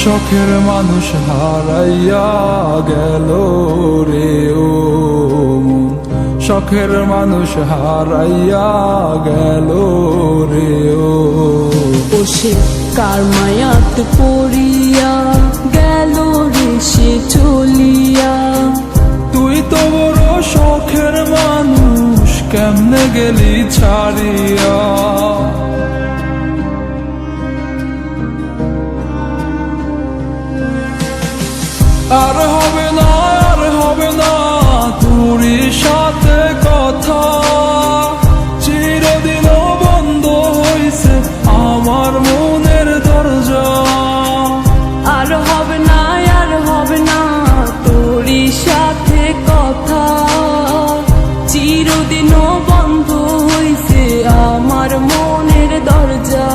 শখের মানুষ হারাইয়া গেল রে ও মন, শখের মানুষ হারাইয়া গেল রে ও। সে কার মায়াত পড়িয়া গেল রে সে চলিয়া। তুই তো বড় শখের মানুষ, কেমনে গেলি ছাড়িয়া। আর হবে না, আর হবে না তোরই সাথে কথা, চিরদিনও বন্ধ হইছে আমার মনের দরজা। আর হবে না, আর হবে না তোরই সাথে কথা, চিরদিনও বন্ধ হইছে আমার মনের দরজা।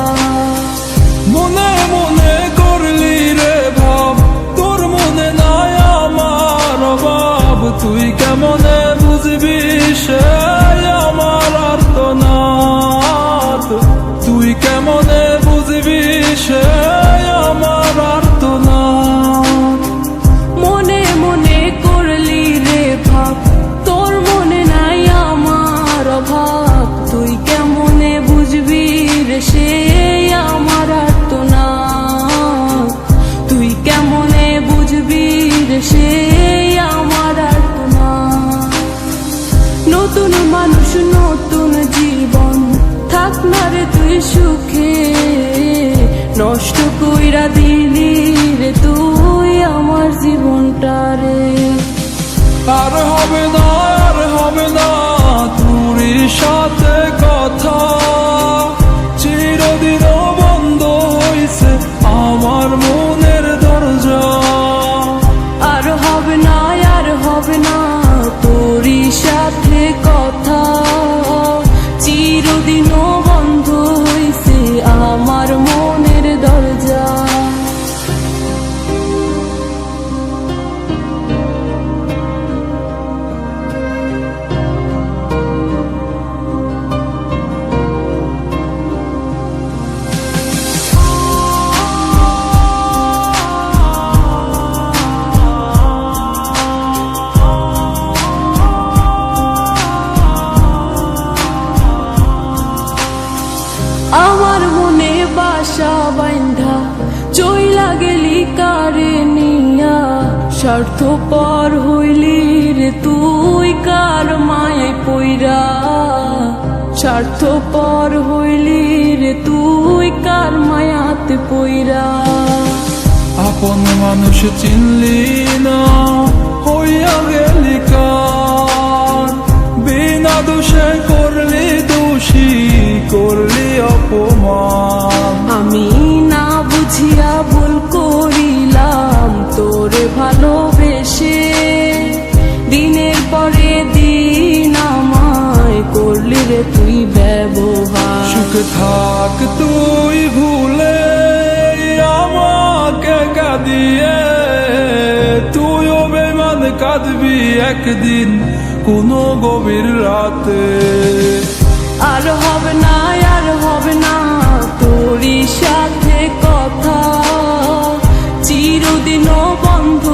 মনে মনে করলি রে ভাব, তোর মনে নাই আমার অভাব। তুই কেমনে বুঝবি সে আমার আর্তনাদ, তুই কেমনে বুঝবি সে আমার আর্তনাদ। মনে মনে করলি রে ভাব, তোর মনে নাই আমার অভাব। তুই কেমনে বুঝবি রে সে আমার আর্তনাদ, তুই কেমনে বুঝবি রে সে আমার আর্তনাদ। নতুন মানুষ নতুন জীবন, থাক না রে তুই সুখে, নষ্ট কইরা দিলি রে তুই আমার জীবনটা রে। আর হবে না, আর হবে না তোরই সাথে কথা, চিরদিনও বন্ধ হইছে আমার মনের দরজা। আর হবে না, আর হবে না তোরই সাথে কথা, চিরদিনও বন্ধ হইছে আমার মনের দরজা। আমার মনে বাসা বাইন্ধা চইলা গেলি কারে নিয়া, স্বার্থপর হইলি রে তুই কার মায়ায় পইরা। স্বার্থপর হইলি রে তুই কার মায়াতে পইরা। আপন মানুষ চিনলি না, হইয়া গেলি কার। বিনা দোষে করলি দোষী, করলি অপমান। আমি না বুঝিয়া ভুল করিলাম তোরে ভালোবেসে, দিনের পরে দিন আমায় করলি রে তুই ব্যবহার। সুখে থাক তুই ভুলে আমাকে কাঁদিয়ে, তুইও বেমান কাঁদবি একদিন কোনো গভীর রাতে। আর হবে না, আর হবে না তোরই সাথে কথা, চিরদিনও বন্ধ